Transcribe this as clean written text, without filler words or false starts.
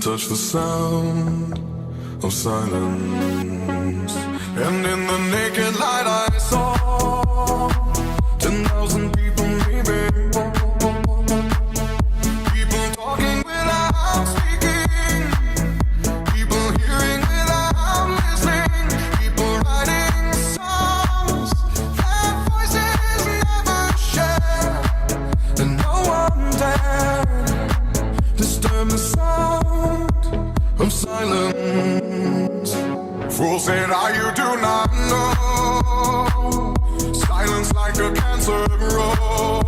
touch the sound of silence. And in the naked light I saw 10,000 people maybe. People talking without speaking. People hearing without listening. People writing songs that voices never share. And no one dared disturb the sound of silence. Fools said, you do not know. Silence like a cancer grows.